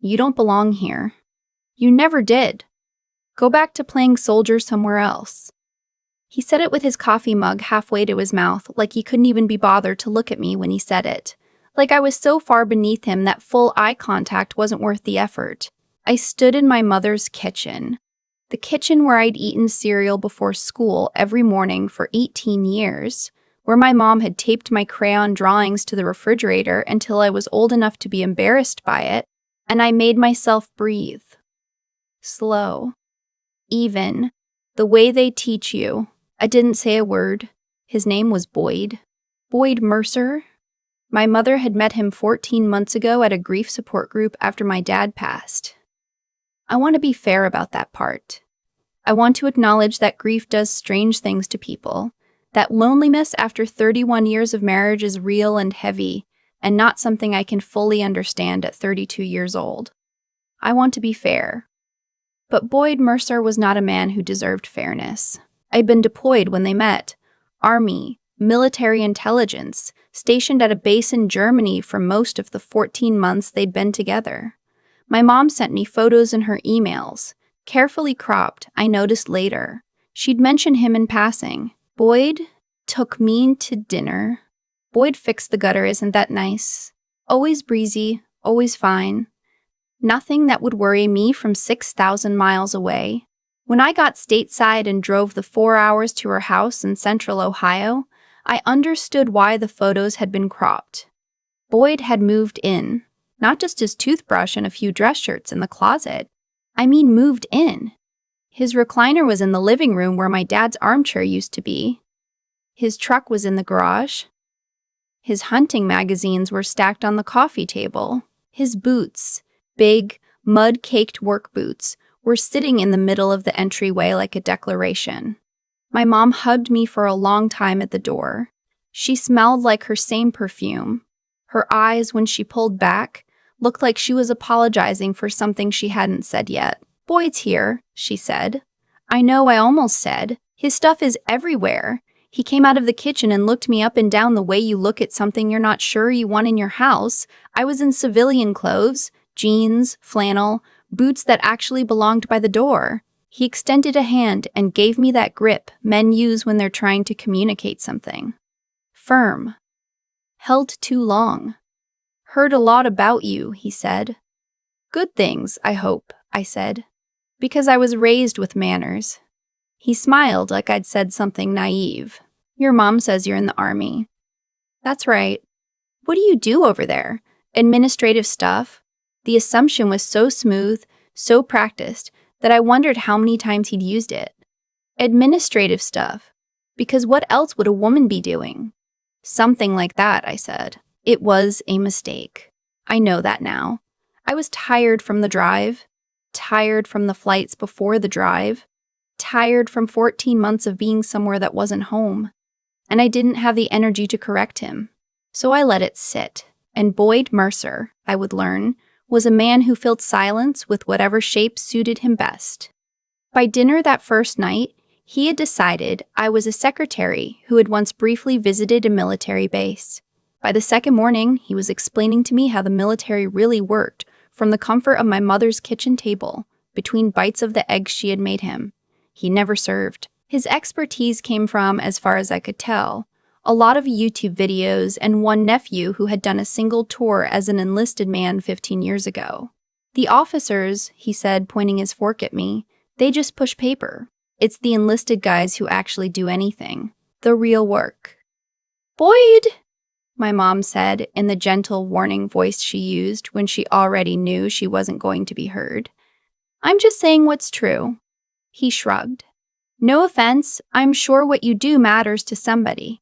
You don't belong here. You never did. Go back to playing soldier somewhere else." He said it with his coffee mug halfway to his mouth, like he couldn't even be bothered to look at me when he said it. Like I was so far beneath him that full eye contact wasn't worth the effort. I stood in my mother's kitchen. The kitchen where I'd eaten cereal before school every morning for 18 years, where my mom had taped my crayon drawings to the refrigerator until I was old enough to be embarrassed by it, and I made myself breathe. Slow. Even. The way they teach you. I didn't say a word. His name was Boyd. Boyd Mercer. My mother had met him 14 months ago at a grief support group after my dad passed. I want to be fair about that part. I want to acknowledge that grief does strange things to people, that loneliness after 31 years of marriage is real and heavy, and not something I can fully understand at 32 years old. I want to be fair. But Boyd Mercer was not a man who deserved fairness. I'd been deployed when they met. Army, military intelligence, stationed at a base in Germany for most of the 14 months they'd been together. My mom sent me photos in her emails. Carefully cropped, I noticed later. She'd mention him in passing. Boyd took me to dinner. Boyd fixed the gutter, isn't that nice? Always breezy, always fine. Nothing that would worry me from 6,000 miles away. When I got stateside and drove the 4 hours to her house in central Ohio, I understood why the photos had been cropped. Boyd had moved in, not just his toothbrush and a few dress shirts in the closet. I mean moved in. His recliner was in the living room where my dad's armchair used to be. His truck was in the garage. His hunting magazines were stacked on the coffee table. His boots, big, mud-caked work boots, were sitting in the middle of the entryway like a declaration. My mom hugged me for a long time at the door. She smelled like her same perfume. Her eyes, when she pulled back, looked like she was apologizing for something she hadn't said yet. "Boyd's here," she said. I know I almost said, "His stuff is everywhere." He came out of the kitchen and looked me up and down the way you look at something you're not sure you want in your house. I was in civilian clothes, jeans, flannel, boots that actually belonged by the door. He extended a hand and gave me that grip men use when they're trying to communicate something. Firm. Held too long. "Heard a lot about you," he said. "Good things, I hope," I said, because I was raised with manners. He smiled like I'd said something naive. "Your mom says you're in the Army." "That's right." "What do you do over there?" "Administrative stuff." The assumption was so smooth, so practiced, that I wondered how many times he'd used it. Administrative stuff. Because what else would a woman be doing? "Something like that," I said. It was a mistake. I know that now. I was tired from the drive, tired from the flights before the drive, tired from 14 months of being somewhere that wasn't home. And I didn't have the energy to correct him. So I let it sit. And Boyd Mercer, I would learn, was a man who filled silence with whatever shape suited him best. By dinner that first night, he had decided I was a secretary who had once briefly visited a military base. By the second morning, he was explaining to me how the military really worked from the comfort of my mother's kitchen table, between bites of the eggs she had made him. He never served. His expertise came from, as far as I could tell, a lot of YouTube videos and one nephew who had done a single tour as an enlisted man 15 years ago. "The officers," he said, pointing his fork at me, "they just push paper. It's the enlisted guys who actually do anything. The real work." "Boyd!" my mom said in the gentle warning voice she used when she already knew she wasn't going to be heard. "I'm just saying what's true." He shrugged. "No offense, I'm sure what you do matters to somebody."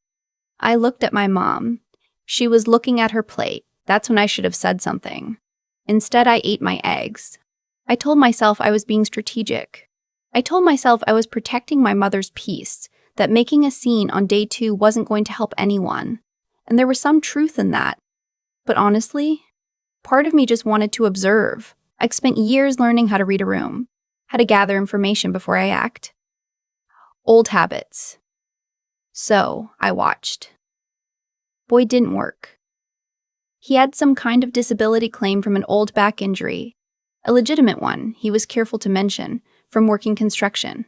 I looked at my mom. She was looking at her plate. That's when I should have said something. Instead, I ate my eggs. I told myself I was being strategic. I told myself I was protecting my mother's peace, that making a scene on day 2 wasn't going to help anyone. And there was some truth in that. But honestly, part of me just wanted to observe. I'd spent years learning how to read a room, how to gather information before I act. Old habits. So, I watched. Boyd didn't work. He had some kind of disability claim from an old back injury, A legitimate one, he was careful to mention, from working construction.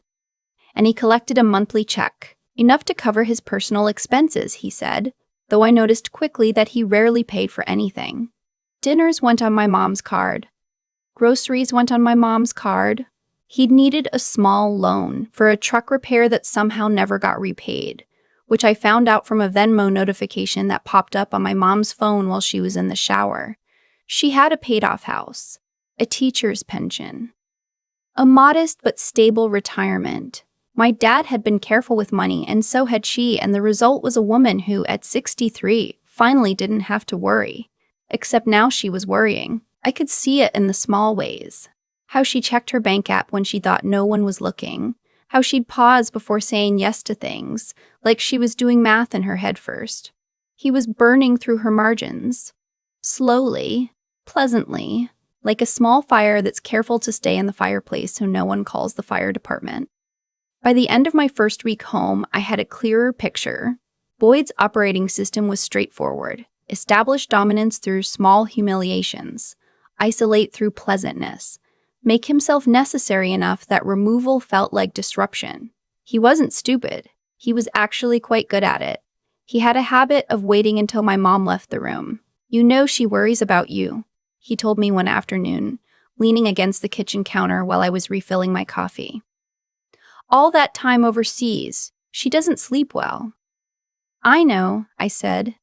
And he collected a monthly check, enough to cover his personal expenses, he said, though I noticed quickly that he rarely paid for anything. Dinners went on my mom's card. Groceries went on my mom's card. He'd needed a small loan for a truck repair that somehow never got repaid, which I found out from a Venmo notification that popped up on my mom's phone while she was in the shower. She had a paid-off house, a teacher's pension, a modest but stable retirement. My dad had been careful with money, and so had she, and the result was a woman who, at 63, finally didn't have to worry. Except now she was worrying. I could see it in the small ways. How she checked her bank app when she thought no one was looking. How she'd pause before saying yes to things, like she was doing math in her head first. He was burning through her margins. Slowly, pleasantly, like a small fire that's careful to stay in the fireplace so no one calls the fire department. By the end of my first week home, I had a clearer picture. Boyd's operating system was straightforward. Establish dominance through small humiliations. Isolate through pleasantness. Make himself necessary enough that removal felt like disruption. He wasn't stupid. He was actually quite good at it. He had a habit of waiting until my mom left the room. "You know she worries about you," he told me one afternoon, leaning against the kitchen counter while I was refilling my coffee. "All that time overseas, she doesn't sleep well." "I know," I said.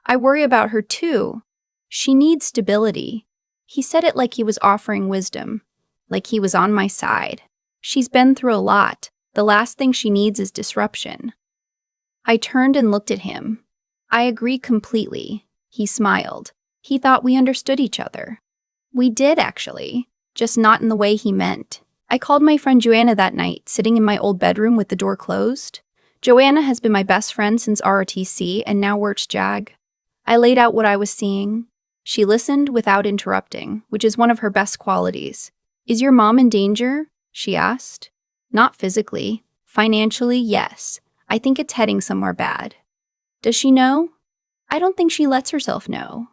"I worry about her too. She needs stability." He said it like he was offering wisdom, like he was on my side. "She's been through a lot. The last thing she needs is disruption." I turned and looked at him. "I agree completely." He smiled. He thought we understood each other. We did, actually, just not in the way he meant. I called my friend Joanna that night, sitting in my old bedroom with the door closed. Joanna has been my best friend since ROTC and now works JAG. I laid out what I was seeing. She listened without interrupting, which is one of her best qualities. "Is your mom in danger?" she asked. "Not physically. Financially, yes. I think it's heading somewhere bad." "Does she know?" "I don't think she lets herself know."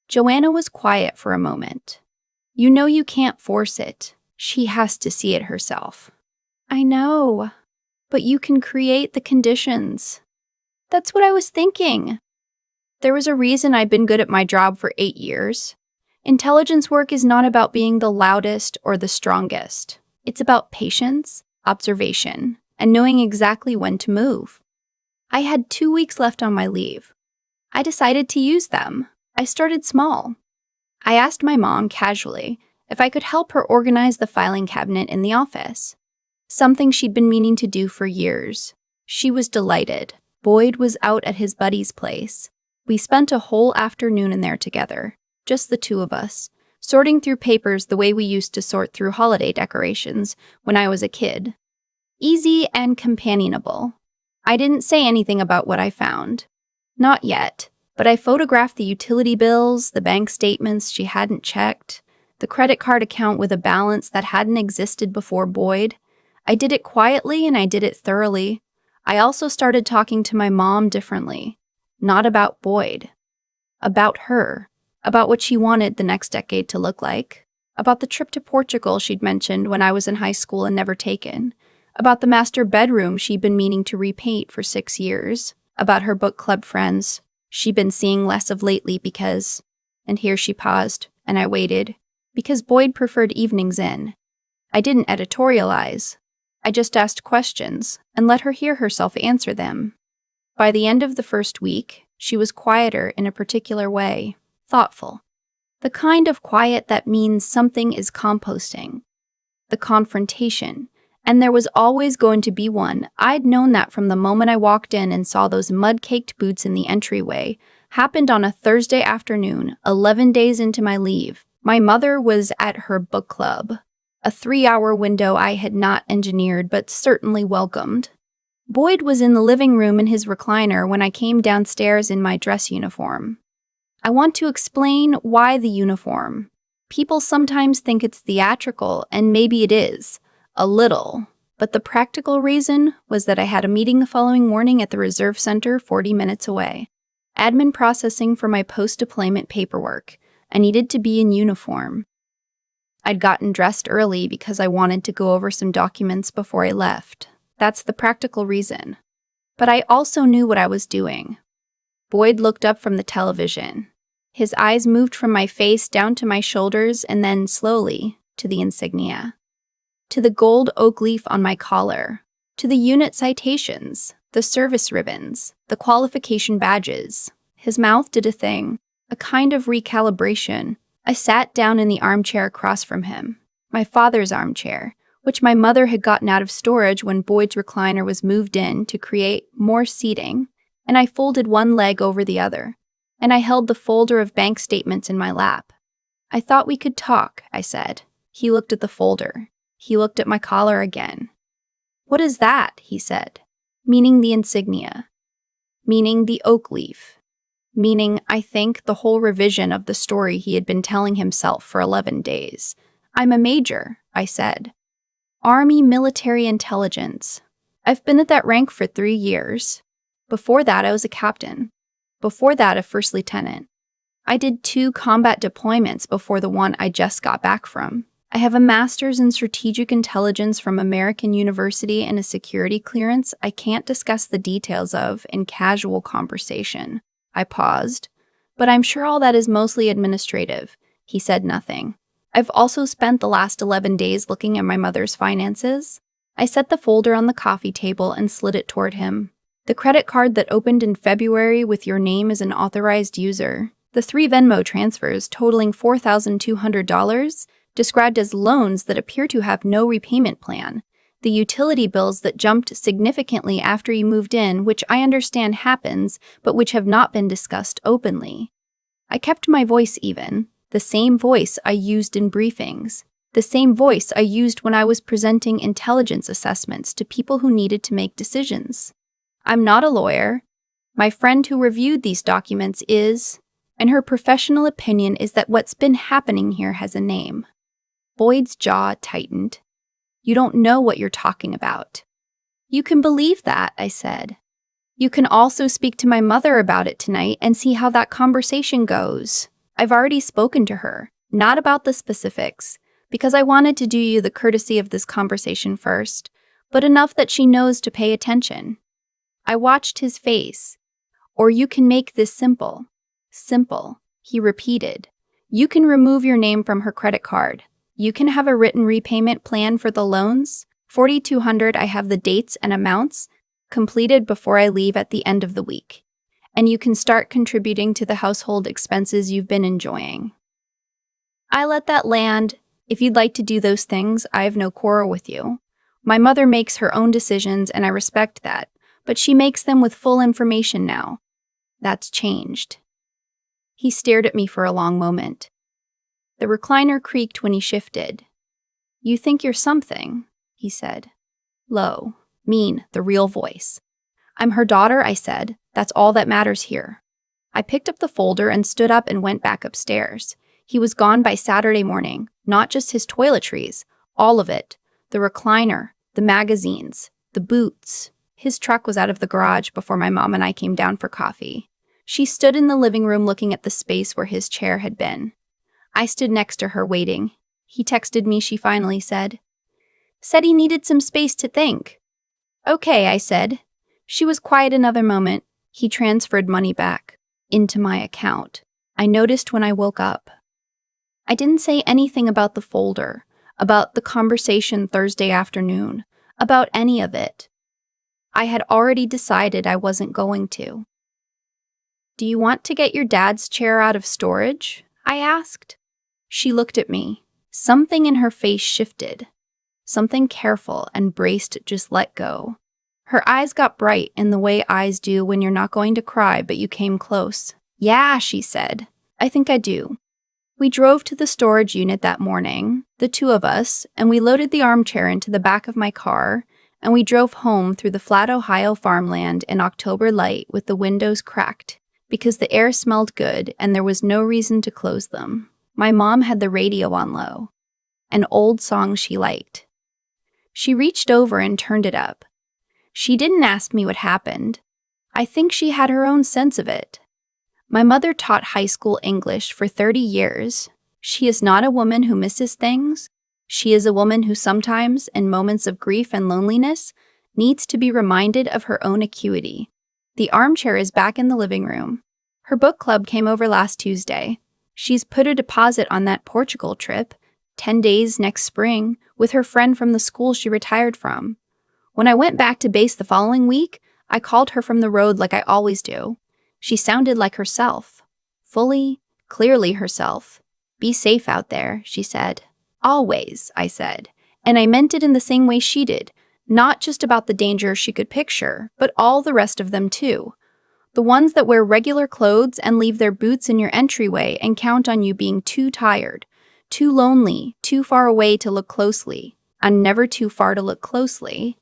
Joanna was quiet for a moment. "You know you can't force it. She has to see it herself." "I know, but you can create the conditions." "That's what I was thinking." There was a reason I'd been good at my job for 8 years. Intelligence work is not about being the loudest or the strongest. It's about patience, observation, and knowing exactly when to move. I had 2 weeks left on my leave. I decided to use them. I started small. I asked my mom casually if I could help her organize the filing cabinet in the office, something she'd been meaning to do for years. She was delighted. Boyd was out at his buddy's place. We spent a whole afternoon in there together, just the two of us, sorting through papers the way we used to sort through holiday decorations when I was a kid. Easy and companionable. I didn't say anything about what I found. Not yet, but I photographed the utility bills, the bank statements she hadn't checked, the credit card account with a balance that hadn't existed before Boyd. I did it quietly and I did it thoroughly. I also started talking to my mom differently. Not about Boyd. About her. About what she wanted the next decade to look like. About the trip to Portugal she'd mentioned when I was in high school and never taken. About the master bedroom she'd been meaning to repaint for 6 years. About her book club friends she'd been seeing less of lately because, and here she paused, and I waited, because Boyd preferred evenings in. I didn't editorialize. I just asked questions and let her hear herself answer them. By the end of the first week, she was quieter in a particular way, thoughtful. The kind of quiet that means something is composting. The confrontation. And there was always going to be one. I'd known that from the moment I walked in and saw those mud-caked boots in the entryway. Happened on a Thursday afternoon, 11 days into my leave. My mother was at her book club. A 3-hour window I had not engineered but certainly welcomed. Boyd was in the living room in his recliner when I came downstairs in my dress uniform. I want to explain why the uniform. People sometimes think it's theatrical, and maybe it is. A little. But the practical reason was that I had a meeting the following morning at the Reserve Center 40 minutes away. Admin processing for my post-deployment paperwork. I needed to be in uniform. I'd gotten dressed early because I wanted to go over some documents before I left. That's the practical reason. But I also knew what I was doing. Boyd looked up from the television. His eyes moved from my face down to my shoulders and then, slowly, to the insignia. To the gold oak leaf on my collar. To the unit citations, the service ribbons, the qualification badges. His mouth did a thing, a kind of recalibration. I sat down in the armchair across from him, my father's armchair, which my mother had gotten out of storage when Boyd's recliner was moved in to create more seating, and I folded one leg over the other, and I held the folder of bank statements in my lap. I thought we could talk, I said. He looked at the folder. He looked at my collar again. What is that? He said, meaning the insignia, meaning the oak leaf, meaning, I think, the whole revision of the story he had been telling himself for 11 days. I'm a major, I said. Army Military Intelligence. I've been at that rank for 3 years. Before that, I was a captain. Before that, a first lieutenant. I did 2 combat deployments before the one I just got back from. I have a master's in strategic intelligence from American University and a security clearance I can't discuss the details of in casual conversation. I paused. But I'm sure all that is mostly administrative. He said nothing. I've also spent the last 11 days looking at my mother's finances. I set the folder on the coffee table and slid it toward him. The credit card that opened in February with your name as an authorized user. The 3 Venmo transfers totaling $4,200, described as loans that appear to have no repayment plan. The utility bills that jumped significantly after you moved in, which I understand happens, but which have not been discussed openly. I kept my voice even, the same voice I used in briefings, the same voice I used when I was presenting intelligence assessments to people who needed to make decisions. I'm not a lawyer. My friend who reviewed these documents is, and her professional opinion is that what's been happening here has a name. Boyd's jaw tightened. You don't know what you're talking about. You can believe that, I said. You can also speak to my mother about it tonight and see how that conversation goes. I've already spoken to her, not about the specifics, because I wanted to do you the courtesy of this conversation first, but enough that she knows to pay attention. I watched his face. Or you can make this simple. Simple, he repeated. You can remove your name from her credit card. You can have a written repayment plan for the loans. $4,200, I have the dates and amounts completed before I leave at the end of the week. And you can start contributing to the household expenses you've been enjoying. I let that land. If you'd like to do those things, I have no quarrel with you. My mother makes her own decisions and I respect that, but she makes them with full information now. That's changed. He stared at me for a long moment. The recliner creaked when he shifted. You think you're something, he said. Low, mean, the real voice. I'm her daughter, I said. That's all that matters here. I picked up the folder and stood up and went back upstairs. He was gone by Saturday morning, not just his toiletries, all of it. The recliner, the magazines, the boots. His truck was out of the garage before my mom and I came down for coffee. She stood in the living room looking at the space where his chair had been. I stood next to her waiting. He texted me, she finally said. Said he needed some space to think. Okay, I said. She was quiet another moment. He transferred money back into my account. I noticed when I woke up. I didn't say anything about the folder, about the conversation Thursday afternoon, about any of it. I had already decided I wasn't going to. Do you want to get your dad's chair out of storage? I asked. She looked at me. Something in her face shifted. Something careful and braced just let go. Her eyes got bright in the way eyes do when you're not going to cry but you came close. Yeah, she said. I think I do. We drove to the storage unit that morning, the 2 of us, and we loaded the armchair into the back of my car, and we drove home through the flat Ohio farmland in October light with the windows cracked, because the air smelled good and there was no reason to close them. My mom had the radio on low, an old song she liked. She reached over and turned it up. She didn't ask me what happened. I think she had her own sense of it. My mother taught high school English for 30 years. She is not a woman who misses things. She is a woman who sometimes, in moments of grief and loneliness, needs to be reminded of her own acuity. The armchair is back in the living room. Her book club came over last Tuesday. She's put a deposit on that Portugal trip, 10 days next spring, with her friend from the school she retired from. When I went back to base the following week, I called her from the road like I always do. She sounded like herself. Fully, clearly herself. "Be safe out there," she said. "Always," I said. And I meant it in the same way she did. Not just about the dangers she could picture, but all the rest of them too. The ones that wear regular clothes and leave their boots in your entryway and count on you being too tired, too lonely, too far away to look closely, and never too far to look closely.